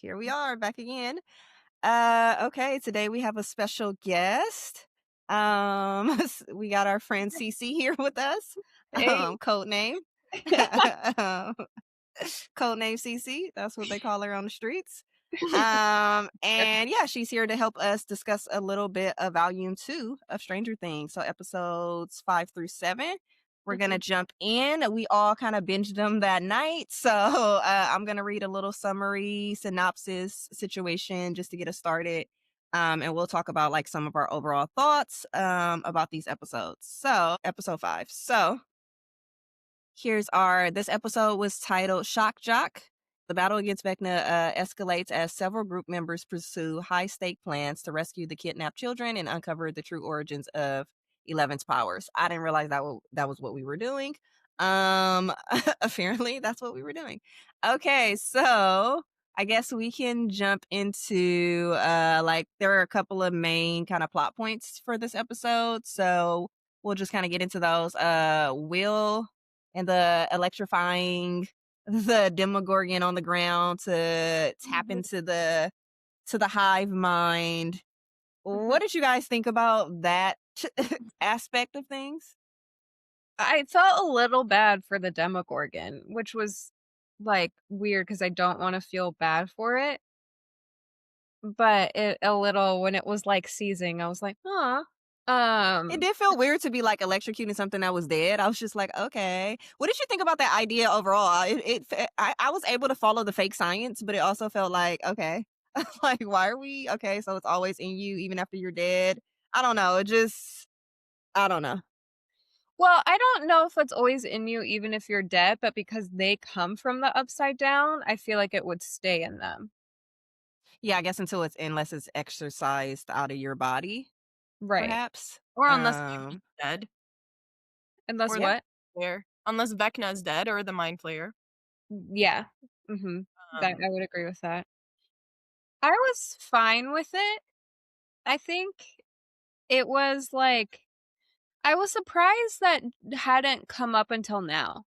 Here we are back again. Okay, today we have a special guest. We got our friend Cece here with us. Hey. Code name. um, Code name Cece. That's what they call her on the streets. And yeah, she's here to help us discuss a little bit of volume 2 of Stranger Things. So episodes 5 through 7. We're gonna Mhm. jump in. We all kind of binged them that night. So I'm gonna read a little summary, synopsis, situation just to get us started. And we'll talk about like some of our overall thoughts about these episodes. So episode 5. So this episode was titled Shock Jock. The battle against Vecna escalates as several group members pursue high stake plans to rescue the kidnapped children and uncover the true origins of Eleven's powers. I didn't realize that was what we were doing. Apparently that's what we were doing. Okay, so I guess we can jump into like there are a couple of main kind of plot points for this episode. So we'll just kind of get into those. Will and the electrifying the Demogorgon on the ground to tap Mhm. into the hive mind. Mhm. What did you guys think about that aspect of things? I felt a little bad for the Demogorgon, which was, like, weird because I don't wanna feel bad for it, but it a little when it was, like, seizing, I was like, "Aw." It Um, did feel weird to be like electrocuting something that was dead. I was just like, okay. What did you think about that idea overall? I was able to follow the fake science, but it also felt like, okay, like, why are we okay? So it's always in you even after you're dead. I don't know. I don't know. well, I don't know if it's always in you even if you're dead, but because they come from the upside down, I feel like it would stay in them. Yeah, I guess unless it's exercised out of your body, Right. perhaps. Or unless Yuki's dead, Unless or the Yeah. what? player. Unless Vecna's dead or the Mind Flayer. Yeah. Mhm. That Um, I would agree with that. I was fine with it. I think it was like I was surprised that hadn't come up until now.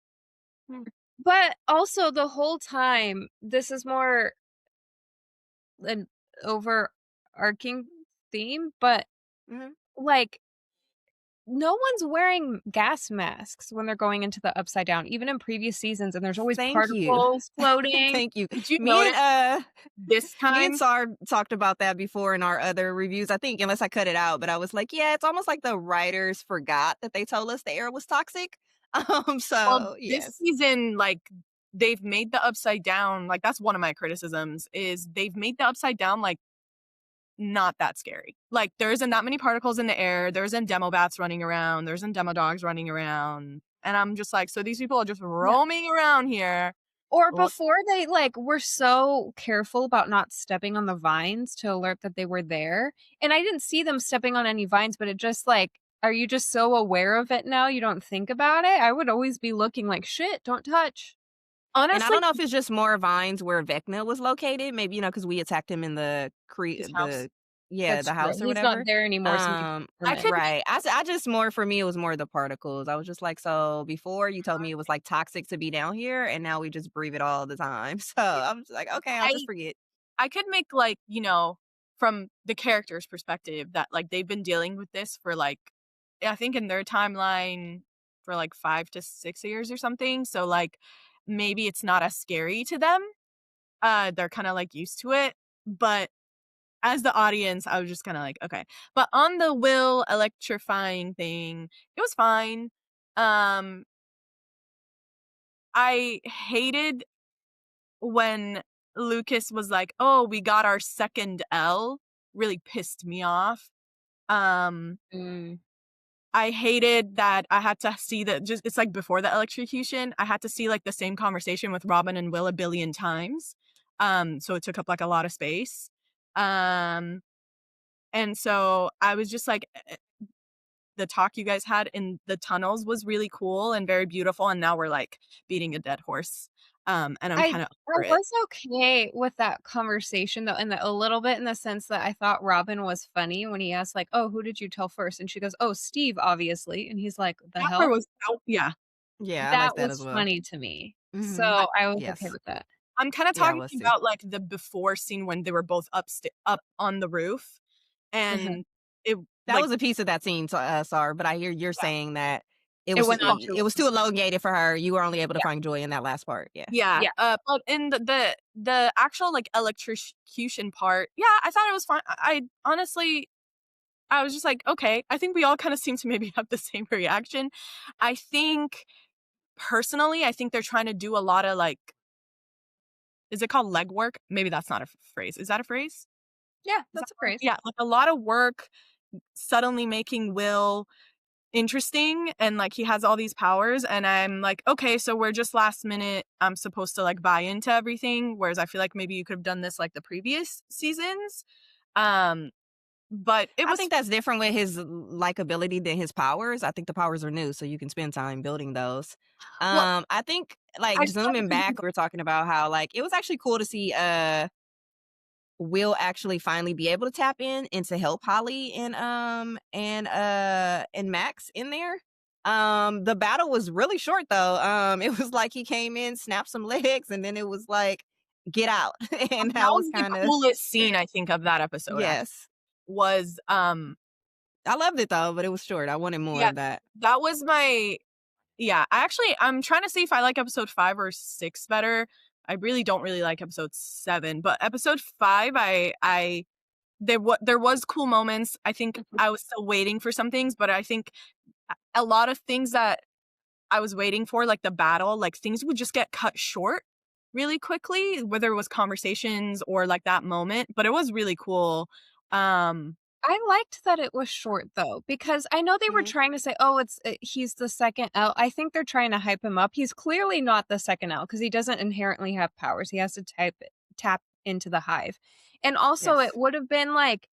hmm, But also the whole time, this is more an overarching theme, but, Mhm. like, no one's wearing gas masks when they're going into the upside down, even in previous seasons, and there's always Thank you. particles floating. Thank you. did you Me and, notice uh this Me and time? Sar talked about that before in our other reviews, I think, unless I cut it out, but I was like, "Yeah, it's almost like the writers forgot that they told us the air was toxic." Well, So, this yes. season, like, they've made the Upside Down like, that's one of my criticisms, is they've made the Upside Down, like, not that scary. Like, there isn't that many particles in the air, there isn't demo bats running around, there isn't demo dogs running around, and I'm just like, "So these people are just Yeah. roaming around here." Or Look, before they, like, were so careful about not stepping on the vines to alert that they were there, and I didn't see them stepping on any vines, but it just, like, are you just so aware of it now you don't think about it? I would always be looking like, "Shit, don't touch." And I honestly, don't know if it's just more vines where Vecna was located, maybe, because we attacked him in his house. That's the true. house or He's not whatever. there anymore, so we I confirm it. could Right. I just more for me, it was more the particles. I was just like, "So, before you told me it was, like, toxic to be down here, and now we just breathe it all the time." So, I'm just like, "Okay, I'll just I forget." I could make, like, from the character's perspective that, like, they've been dealing with this for, like, I think in their timeline for, like, 5 to 6 years or something, so, like, maybe it's not as scary to them. They're kinda, like, used to it, but as the audience, I was just kinda like, "Okay." But on the Will electrifying thing, it was fine. Um, I hated when Lucas was like, "Oh, we got our second L," really pissed me off. Um, Mm. I hated that I had to see the just it's like before the electrocution, I had to see, like, the same conversation with Robin and Will a billion times. So it took up, like, a lot of space. Um, and so I was just like, the talk you guys had in the tunnels was really cool and very beautiful, and now we're, like, beating a dead horse. And I'm I kinda I over it. was okay with that conversation, though, in the a little bit in the sense that I thought Robin was funny when he asked, like, "Oh, who did you tell first?" And she goes, "Oh, Steve, obviously." And he's like, "The That part hell?" was out, yeah. Yeah, I like That that as was well. funny to me. Mhm. I So, I was okay Yes. with that. I'm kind of Yeah, I talking was too. about like the before scene when they were both up on the roof, Uh-huh. and it That like was a piece of that scene, so, sorry, but I hear you're yeah, saying that It went on too it was too elongated for her. You were only able to Yeah. find joy in that last part. Yeah. yeah. Yeah. But in the actual like electrocution part, yeah, I thought it was fine. I honestly, I was just like, okay, I think we all kind of seem to maybe have the same reaction. I think personally, I think they're trying to do a lot of like, is it called leg work? Maybe that's not a phrase. Is that a phrase? Yeah, Is that that's a right? phrase. Yeah, like a lot of work suddenly making Will interesting, and like he has all these powers, and I'm like, okay, so we're just last minute, I'm supposed to like buy into everything, whereas I feel like maybe you could have done this like the previous seasons. Um but it I was think that's different with his likability than his powers. I think the powers are new, so you can spend time building those. well, I think, like, I feel zooming like back, we are talking about how, like, it was actually cool to see, Will actually finally be able to tap in and to help Holly and Max in there. The battle was really short though. It was like he came in, snapped some legs, and then it was like, get out. And that that was was the kind of coolest scene I think of that episode actually, yes. was I loved it though, but it was short. I wanted more yeah, of that. that was my yeah, I'm trying to see if I like episode 5 or 6 better. I really don't really like episode 7, but episode 5 I there was cool moments. I think I was still waiting for some things, but I think a lot of things that I was waiting for, like the battle, like things would just get cut short really quickly, whether it was conversations or like that moment, but it was really cool. Um I liked that it was short though, because I know they were Mhm. trying to say, "Oh, it's he's the second L." I think they're trying to hype him up. He's clearly not the second L because he doesn't inherently have powers. He has to tap into the hive. And also it Yes. would have been like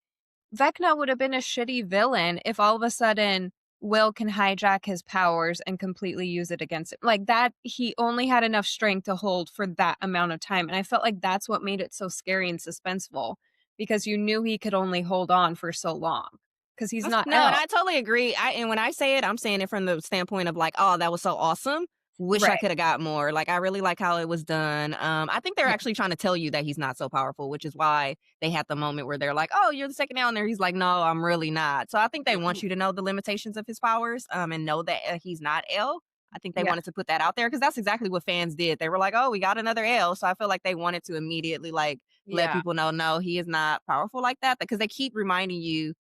Vecna would have been a shitty villain if all of a sudden Will can hijack his powers and completely use it against him. Like that, he only had enough strength to hold for that amount of time. And I felt like that's what made it so scary and suspenseful because you knew he could only hold on for so long because he's not No, and L. I totally agree. And when I say it, I'm saying it from the standpoint of like, oh, that was so awesome. Wish I Right. could have got more. Like, I really like how it was done. I think they're Yeah. actually trying to tell you that he's not so powerful, which is why they had the moment where they're like, "Oh, you're the second down there." He's like, "No, I'm really not." So I think they want you to know the limitations of his powers, and know that he's not L. I think they Yeah. wanted to put that out there because that's exactly what fans did. They were like, "Oh, we got another L." So I feel like they wanted to immediately like let yeah, people know, no, he is not powerful like that, because they keep reminding you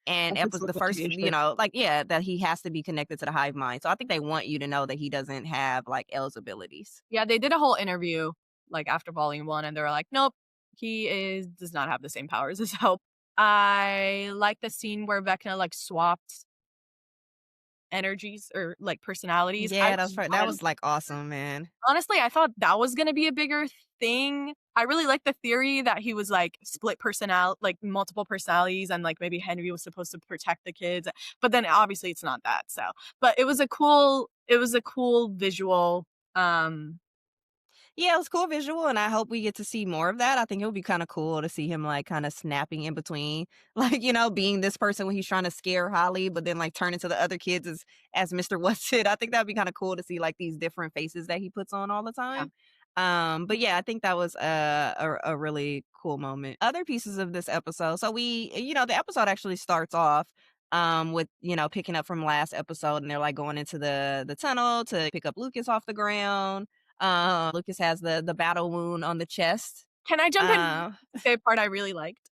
and Of his the first, limitations. like, yeah, that he has to be connected to the hive mind. So I think they want you to know that he doesn't have like L's abilities. yeah, they did a whole interview like after volume 1, and they were like, nope, he is does not have the same powers as Hope. I like the scene where Vecna like swapped energies or like personalities. Yeah, that was like awesome, man. Honestly, I thought that was gonna be a bigger thing. I really like the theory that he was like split like multiple personalities, and like maybe Henry was supposed to protect the kids, but then obviously it's not that. So, but it was a cool visual. Yeah, it was cool visual, and I hope we get to see more of that. I think it would be kind of cool to see him like kind of snapping in between, like, being this person when he's trying to scare Holly, but then like turn into the other kids as Mr. What's It. I think that'd be kind of cool to see like these different faces that he puts on all the Yeah. time. But yeah, I think that was a really cool moment. Other pieces of this episode. So the episode actually starts off with picking up from last episode, and they're like going into the tunnel to pick up Lucas off the ground. Lucas has the battle wound on the chest. Can I jump in Uh, to say a part I really liked?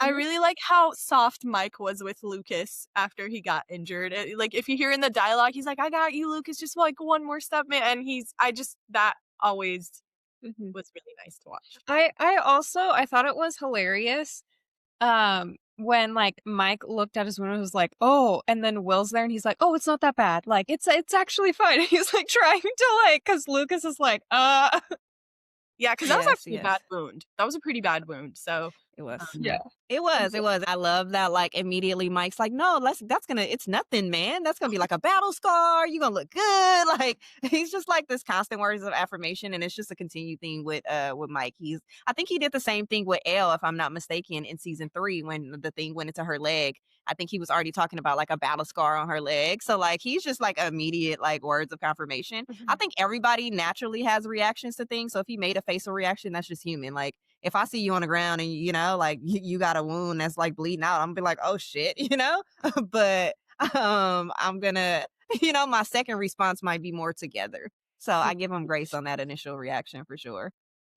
I Mhm. really like how soft Mike was with Lucas after he got injured. Like if you hear in the dialogue, he's like, "I got you, Lucas. Just like one more step, man." And that always Mhm. was really nice to watch. I thought it was hilarious when like Mike looked at his window and was like, "Oh," and then Will's there and he's like, "Oh, it's not that bad. Like it's actually fine." He's like trying to like cuz Lucas is like, Yeah, because that was yes, actually a bad yes. wound. That was a pretty bad wound. So It was. Yeah. It was, it was. I love that, like, immediately Mike's like, "No, it's nothing, man. That's gonna be like a battle scar. You're gonna look good." Like, he's just like this constant words of affirmation, and it's just a continued thing with Mike. I think he did the same thing with Elle, if I'm not mistaken, in season 3 when the thing went into her leg. I think he was already talking about like a battle scar on her leg. So like he's just like immediate like words of confirmation. I think everybody naturally has reactions to things. So if he made a facial reaction, that's just human. Like if I see you on the ground and you know, like you got a wound that's like bleeding out, I'm gonna be like, oh shit, you know? But I'm gonna, you know, my second response might be more together. So I give him grace on that initial reaction for sure.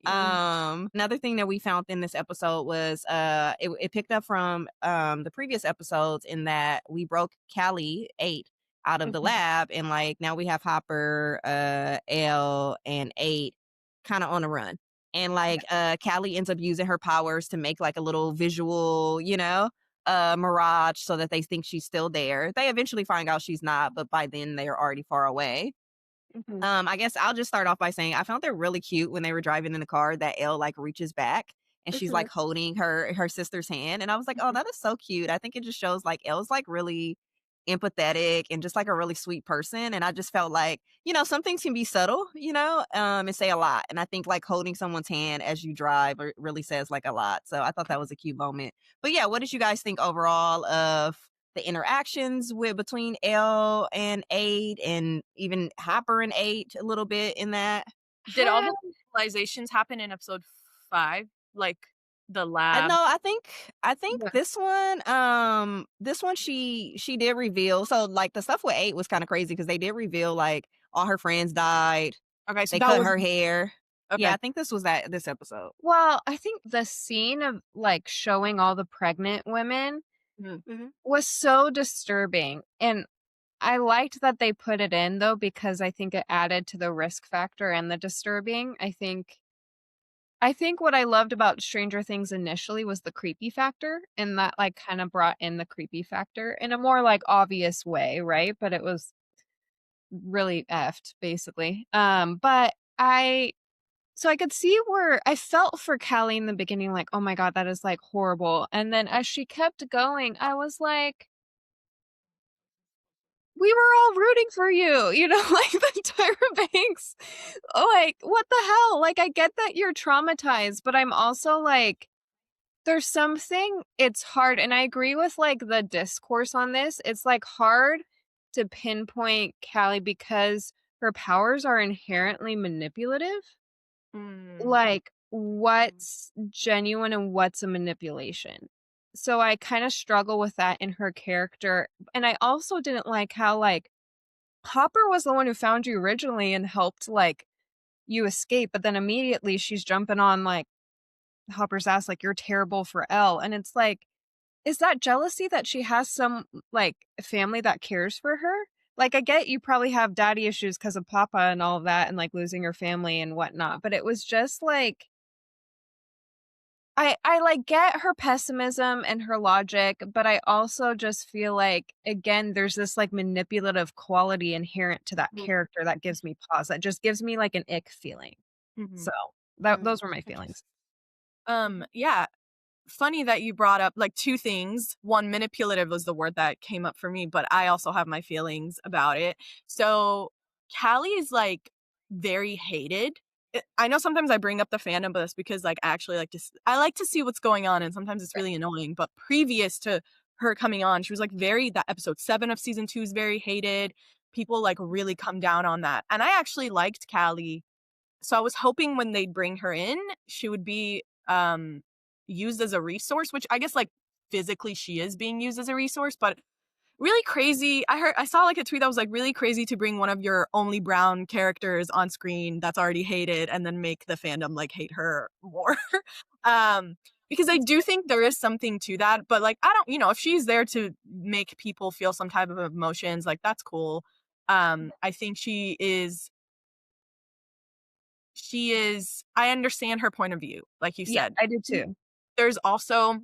Another thing that we found in this episode was it picked up from the previous episodes in that we broke Callie 8 out of the lab, and like now we have Hopper, L, and 8 kind of on the run. And like Callie ends up using her powers to make like a little visual, you know, mirage so that they think she's still there. They eventually find out she's not, but by then they're already far away. I guess I'll just start off by saying I found it really cute when they were driving in the car that Elle like reaches back and she's like holding her sister's hand. And I was like, oh, that is so cute. I think it just shows like Elle's like really empathetic and just like a really sweet person. And I just felt like, you know, some things can be subtle, you know, and say a lot. And I think like holding someone's hand as you drive really says like a lot. So I thought that was a cute moment. But yeah, what did you guys think overall of the interactions with between Elle and 8 and even Hopper and 8 a little bit in that? Did all the realizations happen in episode 5? Like the lab? No, I think this one she did reveal. So like the stuff with 8 was kind of crazy because they did reveal like all her friends died. Okay, so They that cut was her hair. okay. Yeah, I think this was this episode. Well, I think the scene of like showing all the pregnant women was so disturbing. And I liked that they put it in though, because I think it added to the risk factor and the disturbing. I think what I loved about Stranger Things initially was the creepy factor, and that like kind of brought in the creepy factor in a more like obvious way, right? But it was really effed basically. But I could see where I felt for Callie in the beginning, like, oh my God, that is like horrible. And then as she kept going, I was like, we were all rooting for you, you know, like the Tyra Banks. Like, what the hell? Like, I get that you're traumatized, but I'm also like, there's something, it's hard. And I agree with like the discourse on this. It's like hard to pinpoint Callie because her powers are inherently manipulative. Like, what's genuine and what's a manipulation? So I kind of struggle with that in her character. And I also didn't like how, like, Hopper was the one who found you originally and helped, like, you escape. But then immediately she's jumping on, like, Hopper's ass, like, you're terrible for Elle. And it's like, is that jealousy that she has some, like, family that cares for her? Like, I get you probably have daddy issues because of Papa and all of that and, like, losing your family and whatnot, but it was just, like I, like, get her pessimism and her logic, but I also just feel like, again, there's this, like, manipulative quality inherent to that character that gives me pause, that just gives me, like, an ick feeling. So, those were my feelings. Yeah. Funny that you brought up like 2 things. One, manipulative was the word that came up for me, but I also have my feelings about it. So Callie is like very hated. I know sometimes I bring up the fandom, but that's because like I actually like I like to see what's going on, and sometimes it's really annoying. But previous to her coming on, she was like that episode 7 of season 2 is very hated. People like really come down on that. And I actually liked Callie. So I was hoping when they'd bring her in, she would be used as a resource, which I guess like physically she is being used as a resource, but really crazy. I saw like a tweet that was like really crazy to bring one of your only brown characters on screen that's already hated and then make the fandom like hate her more. Because I do think there is something to that, but like I don't, you know, if she's there to make people feel some type of emotions, like that's cool. I think I understand her point of view, like you Yeah, said. I did too. There's also,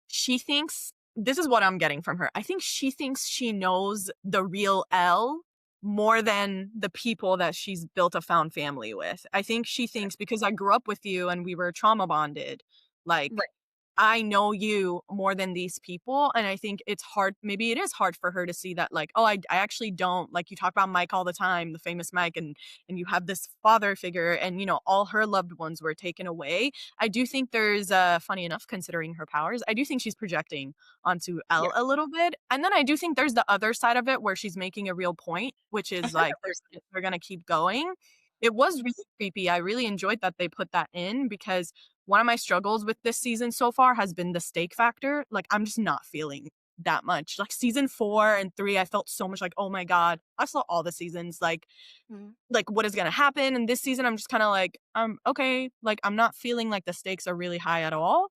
she thinks, this is what I'm getting from her. I think she thinks she knows the real Elle more than the people that she's built a found family with. I think she thinks because I grew up with you and we were trauma bonded, Like, Right. I know you more than these people, and I think it's hard maybe it is hard for her to see that, like, "Oh, I actually don't," like, you talk about Mike all the time, the famous Mike, and you have this father figure, and, you know, all her loved ones were taken away. I do think there's, funny enough, considering her powers, I do think she's projecting onto Yeah. Elle a little bit, and then I do think there's the other side of it where she's making a real point, which is, like, 100%. they're gonna keep going. It was really creepy, I really enjoyed that they put that in because one of my struggles with this season so far has been the stake factor. Like, I'm just not feeling that much. Like, season 4 and 3, I felt so much like, "Oh my god." I saw all the seasons, Mhm. like, what is gonna happen? And this season, I'm just kinda like, okay." Like, I'm not feeling like the stakes are really high at all.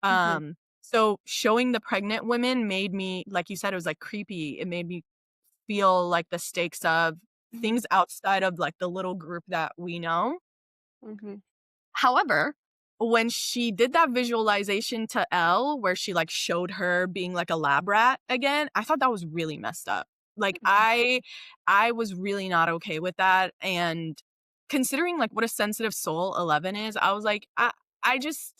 Mhm. So showing the pregnant women made me like you said, it was, like, creepy. It made me feel like the stakes of Mhm. things outside of, like, the little group that we know. Mhm. However, when she did that visualization to Elle, where she, like, showed her being, like, a lab rat again, I thought that was really messed up. Like, Mhm. I was really not okay with that, and considering, like, what a sensitive soul 11 is, I was like, I just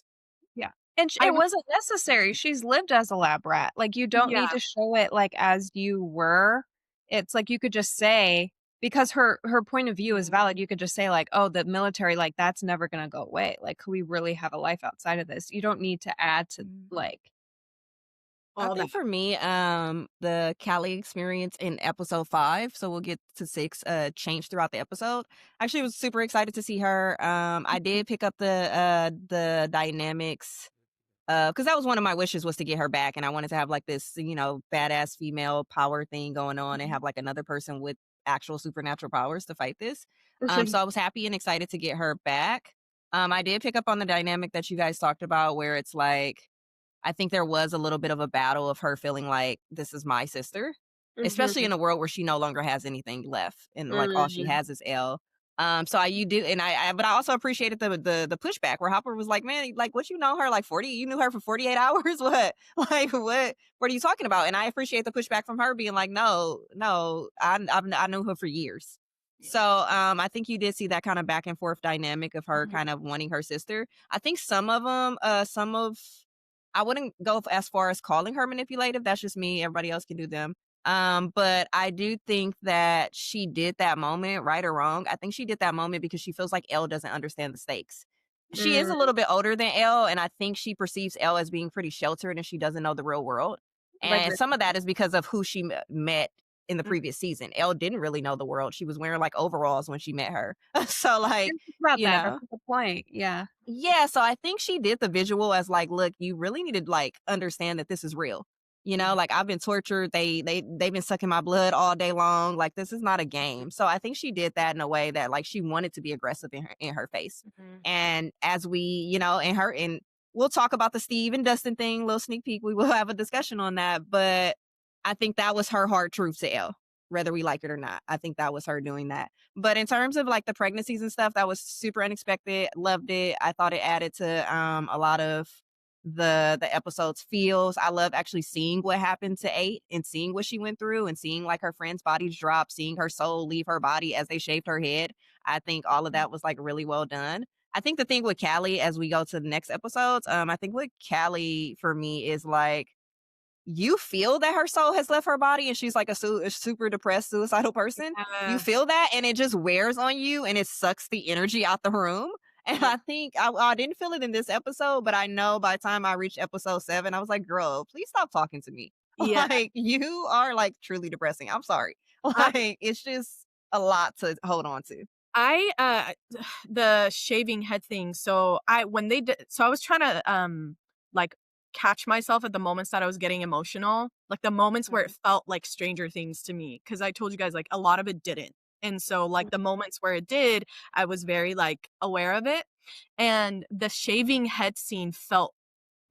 Yeah. And I it don't wasn't necessary. She's lived as a lab rat. Like, you don't yeah. need to show it, like, as you were. It's like you could just say because her point of view is Mhm. valid, you could just say, like, "Oh, the military, like, that's never gonna go away. Like, we really have a life outside of this." You don't need to add to, Mhm. like I All that. think for me, the Callie experience in episode 5, so we'll get to 6, changed throughout the episode. Actually was super excited to see her. I did pick up the dynamics, because that was one of my wishes was to get her back, and I wanted to have like this, badass female power thing going on and Mhm. have like another person with actual supernatural powers to fight this. So I was happy and excited to get her back. I did pick up on the dynamic that you guys talked about where it's like I think there was a little bit of a battle of her feeling like, "This is my sister," especially Mhm. in a world where she no longer has anything left and, like, all she Mhm. has is Elle. So you do and but I also appreciated the pushback where Hopper was like, "Man, like, what you know her, like, 40 you knew her for 48 hours? What? Like, what are you talking about?" And I appreciate the pushback from her being like, "No, no, I knew her for years." Yeah. So, I think you did see that kinda back and forth dynamic of her Mhm. kind of wanting her sister. I think some of I wouldn't go as far as calling her manipulative. That's just me. Everybody else can do them. But I do think that she did that moment, right or wrong. I think she did that moment because she feels like Elle doesn't understand the stakes. She is Mm. a little bit older than Elle, and I think she perceives Elle as being pretty sheltered and she doesn't know the real world. Like, And some of that is because of who she met in the mhm. previous season. Elle didn't really know the world. She was wearing like overalls when she met her. So, I like, didn't think about you that. That's know, a good point. Yeah. yeah, so I think she did the visual as like, look, you really need to like understand that this is real. Mhm. Like I've been tortured. They've been sucking my blood all day long. Like this is not a game. So I think she did that in a way that like she wanted to be aggressive in her face. Mhm. And as we, in her and we'll talk about the Steve and Dustin thing, little sneak peek. We will have a discussion on that. But I think that was her hard truth to Elle, whether we like it or not. I think that was her doing that. But in terms of like the pregnancies and stuff, that was super unexpected. Loved it. I thought it added to a lot of the episode's feels. I love actually seeing what happened to 8 and seeing what she went through and seeing like her friends' bodies drop, seeing her soul leave her body as they shaved her head. I think all of that was like really well done. I think the thing with Callie as we go to the next episodes, I think with Callie for me is like you feel that her soul has left her body and she's like a super depressed, suicidal person. You Yeah. feel that and it just wears on you and it sucks the energy out the room. And Yeah. I think I didn't feel it in this episode, but I know by the time I reached episode 7, I was like, girl, please stop talking to me. Yeah. Like, you are like truly depressing. I'm sorry. I Like, it's just a lot to hold on to. I, the shaving head thing, so I when they did so I was trying to, like, catch myself at the moments that I was getting emotional, like, the moments where it Mhm, felt like Stranger Things to me, because I told you guys, like, a lot of it didn't, and so, like, the moments where it did, I was very, like, aware of it, and the shaving head scene felt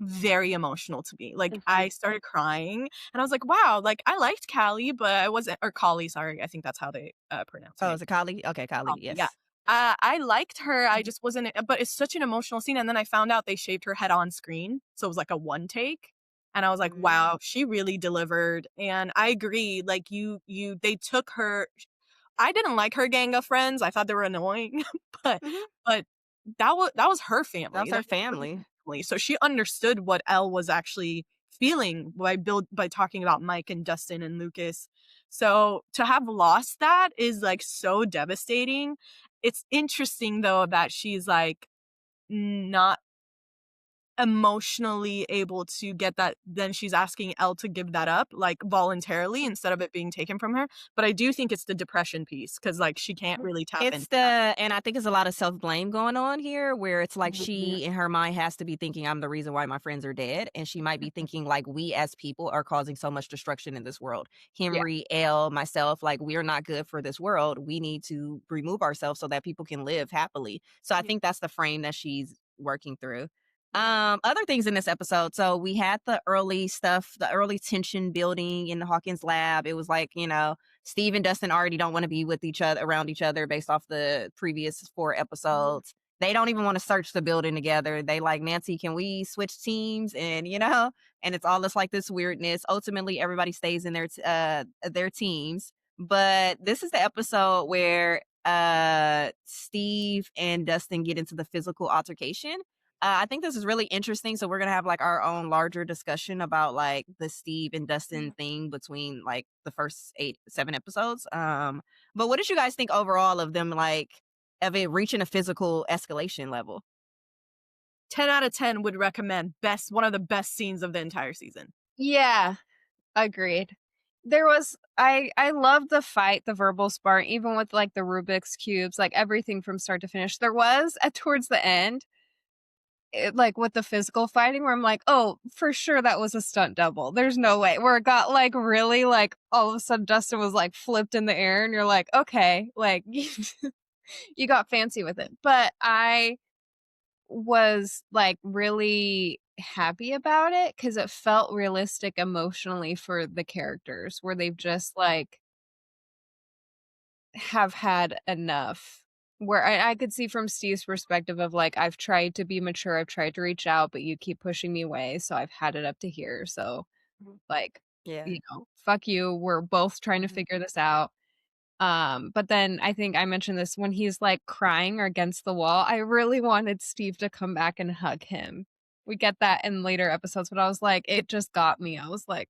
very emotional to me, like, Mhm. I started crying, and I was like, "Wow," like, I liked Callie, but I wasn't or Collie, sorry, I think that's how they, pronounce her oh, name. is it Kylie? Okay, Kylie, Yeah. yes. I liked her, I Mhm, just wasn't but it's such an emotional scene, and then I found out they shaved her head on screen, so it was like a one take, and I was like, mhm, "Wow, she really delivered," and I agree, like, they took her I didn't like her gang of friends, I thought they were annoying, but mhm. but that was her That family, was her that wasn't family. family. So she understood what Elle was actually feeling by talking about Mike and Dustin and Lucas. So to have lost that is like so devastating. It's interesting though that she's like not emotionally able to get that. Then she's asking Elle to give that up like voluntarily instead of it being taken from her. But I do think it's the depression piece because like she can't really tap It's into that. and I think it's a lot of self-blame going on here where it's like Mhm. she in her mind has to be thinking I'm the reason why my friends are dead, and she might be thinking like we as people are causing so much destruction in this world. Yeah. Henry, Elle, myself, like we're not good for this world. We need to remove ourselves so that people can live happily. So I think that's the frame that she's working through. Other things in this episode. So we had the early stuff, the early tension building in the Hawkins lab. It was like, Steve and Dustin already don't want to be with each other around each other based off the previous 4 episodes. They don't even want to search the building together. They like, Nancy, can we switch teams? And and it's all this like this weirdness. Ultimately, everybody stays in their teams. But this is the episode where Steve and Dustin get into the physical altercation. I think this is really interesting. So we're gonna have like our own larger discussion about like the Steve and Dustin thing between like the first 7 episodes. But what did you guys think overall of them like of it reaching a physical escalation level? 10 out of 10 would recommend one of the best scenes of the entire season. Yeah, agreed. There was I love the fight, the verbal sparring, even with like the Rubik's cubes, like everything from start to finish. There was at towards the end, like with the physical fighting, where I'm like, oh, for sure that was a stunt double. There's no way. Where it got like really like all of a sudden Dustin was like flipped in the air, and you're like, okay, like you got fancy with it. But I was like really happy about it because it felt realistic emotionally for the characters where they've just like have had enough. Where I could see from Steve's perspective of like, I've tried to be mature, I've tried to reach out, but you keep pushing me away. So I've had it up to here. So, like, Yeah. fuck you. We're both trying to figure this out. But then I think I mentioned this when he's like crying or against the wall. I really wanted Steve to come back and hug him. We get that in later episodes, but I was like, it just got me. I was like,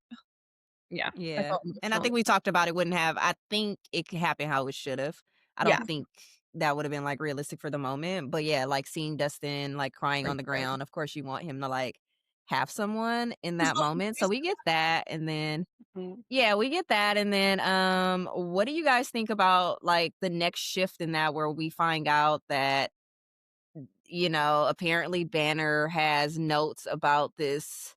yeah, I Yeah. felt And I emotional. think we talked about it wouldn't have. I think it could happen how it should have. I Yeah, don't think that would have been like realistic for the moment. But yeah, like seeing Dustin like crying for on the sure. ground, of course you want him to like have someone in that moment. So we get that. And then Mhm. yeah, we get that. And then what do you guys think about like the next shift in that where we find out that, apparently Banner has notes about this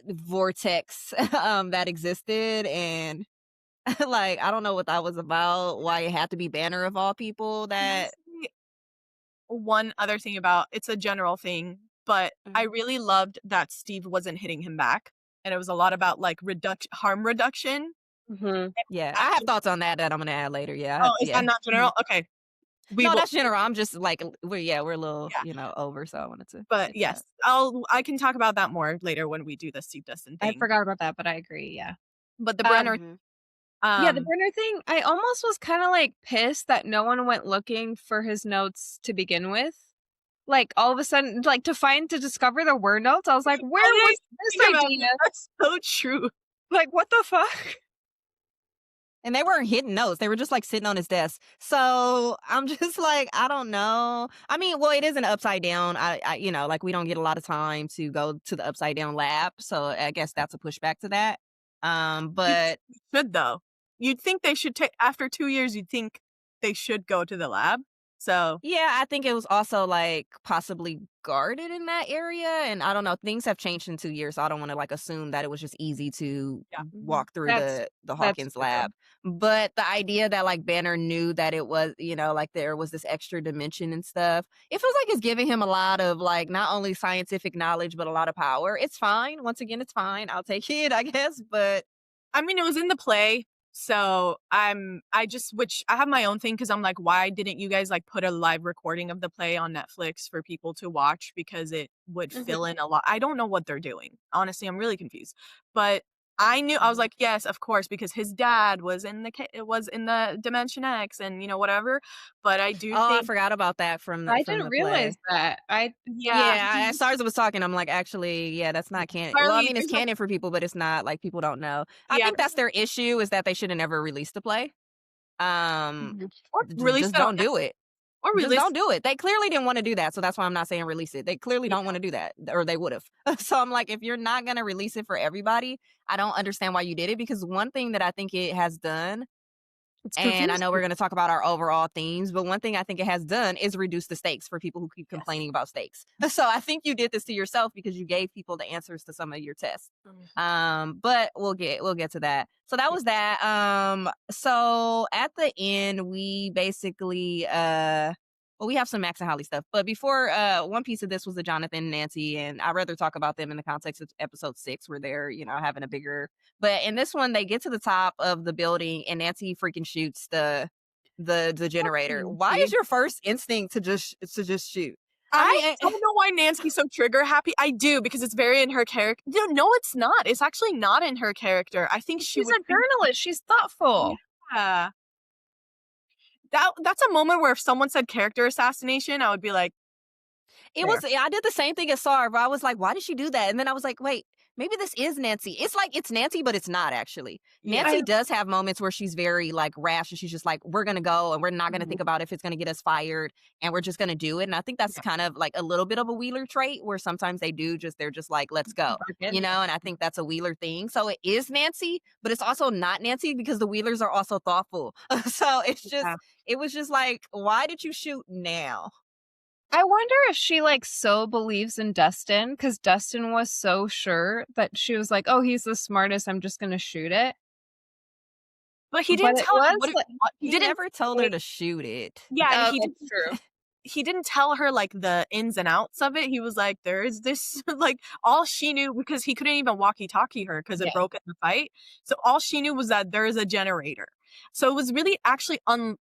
vortex that existed and like I don't know what that was about, why it had to be Banner of all people Can I that say one other thing about it's a general thing, but I really loved that Steve wasn't hitting him back. And it was a lot about like harm reduction. Mhm. yeah, I have Actually, thouts on that I'm gonna add later. oh, is that Yeah. not Mhm. general? Okay. We No, will, that's general. I'm just like we're a little, yeah. over, so I wanted to But get to that. yes, I can talk about that more later when we do the Steve Dustin I thing. forgot about that, but I agree. Yeah. But the Um, Brenner, Mhm. yeah, the um, burner thing, I almost was kind of like pissed that no one went looking for his notes to begin with. Like all of a sudden, like to discover there were notes, I was like, where I was didn't this think about idea? that. That's so true. Like, what the fuck? And they weren't hidden notes. They were just like sitting on his desk. So I'm just like, I don't know. I mean, well, it is an upside down. Like we don't get a lot of time to go to the upside down lab. So I guess that's a pushback to that. You think But they should though. You'd think they should take after 2 years. You'd think they should go to the lab. So yeah, I think it was also like possibly guarded in that area. And I don't know, things have changed in 2 years. So I don't want to like assume that it was just easy to yeah, walk through That's the that's Hawkins true. lab. But the idea that like Banner knew that it was, like there was this extra dimension and stuff, it feels like it's giving him a lot of like not only scientific knowledge, but a lot of power. It's fine. Once again, it's fine. I'll take it, I guess. But I mean, it was in the play, so I just switch. I have my own thing because I'm like, why didn't you guys like put a live recording of the play on Netflix for people to watch because it would fill in a lot. I don't know what they're doing. Honestly, I'm really confused. But I knew, I was like, yes, of course, because his dad was in the Dimension X and, whatever. But I do Oh, I think, forgot about that I from didn't the realize play. that. yeah, Yeah, as Stars was talking, I'm like, actually, yeah, that's not canon. Well, I Charlie, mean, it's there's like, canon for people, but it's not like people don't know. I yeah, think that's their issue is that they should have never released the play. Um, or release just it on don't do it. or Just release, don't do it. They clearly didn't want to do that, so that's why I'm not saying release it. They clearly yeah, don't want to do that, or they would have. So I'm like, if you're not gonna release it for everybody, I don't understand why you did it. Because one thing that I think it has done, It's and I confusing. know we're going to talk about our overall themes, but one thing I think it has done is reduce the stakes for people who keep yes. complaining about stakes. So I think you did this to yourself because you gave people the answers to some of your tests. Mhm. But we'll get to that. So that was that. So at the end, we basically well, we have some Max and Holly stuff. But before one piece of this was the Jonathan and Nancy, and I'd rather talk about them in the context of episode 6 where they're, having a bigger, but in this one, they get to the top of the building and Nancy freaking shoots the generator. Why is Nancy. your first instinct to just shoot? I I don't know why Nancy's so trigger happy. I do, because it's very in her character. No, it's not. It's actually not in her character. I think she She's would a think, journalist. She's thoughtful. yeah. That's a moment where if someone said character assassination, I would be like, there. I did the same thing as Sarah, but I was like, why did she do that? And then I was like, wait, maybe this is Nancy. It's like it's Nancy, but it's not actually. Yeah. Nancy does have moments where she's very like rash and she's just like, we're gonna go and we're not gonna Mhm. think about if it's gonna get us fired and we're just gonna do it. And I think that's Yeah. kind of like a little bit of a Wheeler trait where sometimes they're just like, let's go. Bargain. And I think that's a Wheeler thing. So it is Nancy, but it's also not Nancy because the Wheelers are also thoughtful. So Yeah. it was just like, why did you shoot now? I wonder if she, like, so believes in Dustin because Dustin was so sure that she was like, "Oh, he's the smartest, I'm just gonna shoot it." But he But didn't it tell her was like he He didn't never told her say, to shoot it. yeah, and oh, that's true. he didn't tell her like the ins and outs of it. He was like, there is this like all she knew, because he couldn't even walkie-talkie her because it Yeah, broke in the fight. So all she knew was that there is a generator. So it was really actually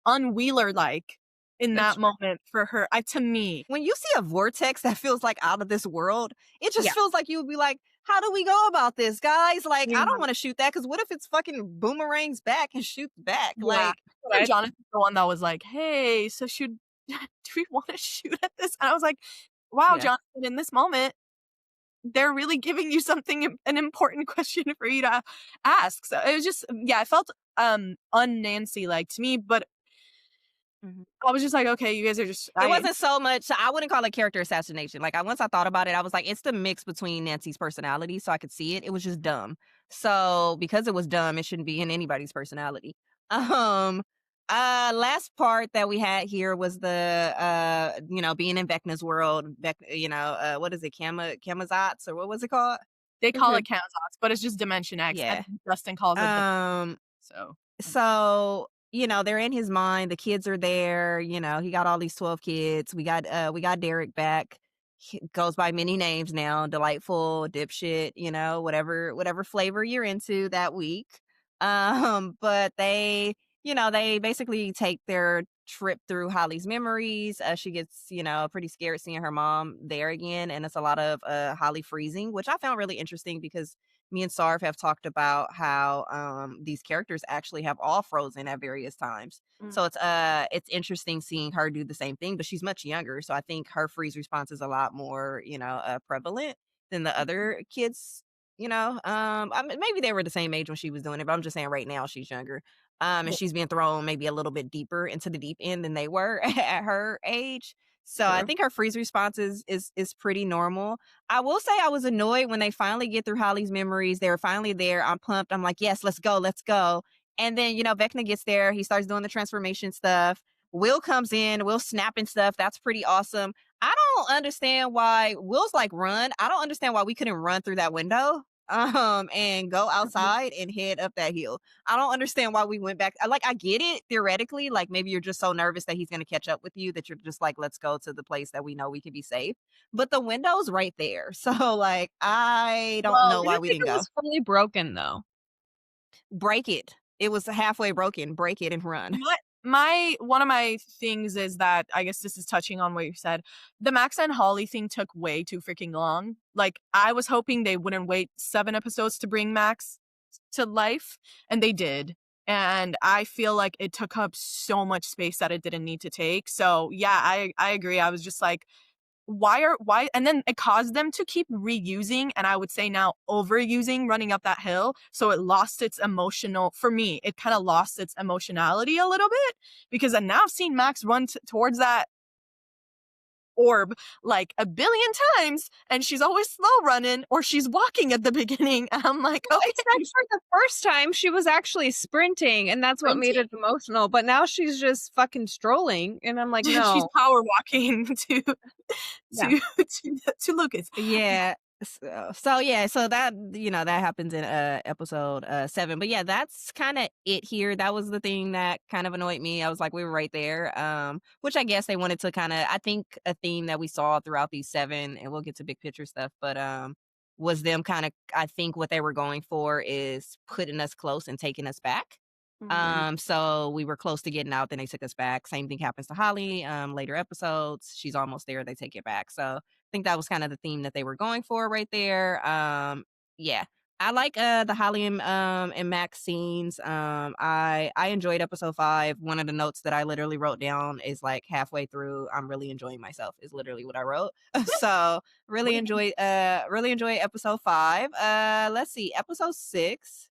unwheeler like in that's that true. moment for her. To me. When you see a vortex that feels like out of this world, it just Yeah. feels like you would be like, how do we go about this, guys? Like, Yeah. I don't want to shoot that because what if it's fucking boomerangs back and shoots back? Yeah. Like, And Jonathan's the one that was like, hey, so should do we want to shoot at this? And I was like, wow, yeah. Jonathan, in this moment, they're really giving you something, an important question for you to ask. So it was just, yeah, it felt un-Nancy like to me, but Mhm. I was just like, okay, you guys are just It wasn't so much, I wouldn't call it character assassination. Like, once I thought about it, I was like, it's the mix between Nancy's personality, so I could see it. It was just dumb. So because it was dumb, it shouldn't be in anybody's personality. Um, last part that we had here was the being in Vecna's world. What is it, Kamazats, or what was it called? they call Mhm. it Kansas, but it's just Dimension X. Yeah. And Dustin calls it the Um, so so they're in his mind, the kids are there, he got all these 12 kids. We got Derek back. He goes by many names now, delightful, dipshit, whatever flavor you're into that week. But they basically take their trip through Holly's memories. She gets pretty scared seeing her mom there again, and it's a lot of Holly freezing, which I found really interesting because me and Sarv have talked about how these characters actually have all frozen at various times. Mm. So it's interesting seeing her do the same thing, but she's much younger, so I think her freeze response is a lot more prevalent than the other kids. Maybe they were the same age when she was doing it, but I'm just saying right now she's younger. And she's being thrown maybe a little bit deeper into the deep end than they were at her age. So I True. think her freeze response is pretty normal. I will say I was annoyed when they finally get through Holly's memories. They were finally there. I'm pumped. I'm like, yes, let's go, let's go. And then, Vecna gets there. He starts doing the transformation stuff. Will comes in, Will snapping stuff. That's pretty awesome. I don't understand why Will's like run. I don't understand why we couldn't run through that window and go outside and head up that hill. I don't understand why we went back. I get it theoretically, like maybe you're just so nervous that he's going to catch up with you that you're just like, let's go to the place that we know we can be safe. But the window's right there. So like I don't Well, know do why you we think didn't it go. was fully broken, though? Break it. It was halfway broken. Break it and run. my one of my things is that, I guess this is touching on what you said, the Max and Holly thing took way too freaking long. Like, I was hoping they wouldn't wait 7 episodes to bring Max. to life, and they did. And I feel like it took up so much space that it didn't need to take. So yeah, I agree. I was just like, why, and then it caused them to keep reusing, and I would say now overusing running up that hill, so it lost its emotional, for me it kind of lost its emotionality a little bit, because I now I've seen Max run towards that orb like a billion times, and she's always slow running or she's walking at the beginning, and I'm like, Well, except okay, for the first time, she was actually sprinting, and that's what made sprinting. it emotional, but now she's just fucking strolling, and I'm like, She's "No." power walking to Yeah. to Lucas. Yeah. So yeah, so that that happens in episode 7. But yeah, that's kind of it here. That was the thing that kind of annoyed me. I was like, we were right there. Which I guess they wanted to kind of, I think a theme that we saw throughout these 7, and we'll get to big picture stuff, but was them kind of, I think what they were going for is putting us close and taking us back. Mhm. So we were close to getting out, then they took us back. Same thing happens to Holly. Later episodes, she's almost there, they take it back. So I think that was kind of the theme that they were going for right there. Yeah. I like the Holly and Max scenes. I enjoyed episode 5. One of the notes that I literally wrote down is like halfway through, I'm really enjoying myself is literally what I wrote. So Winning. really enjoy episode 5. Let's see, episode 6.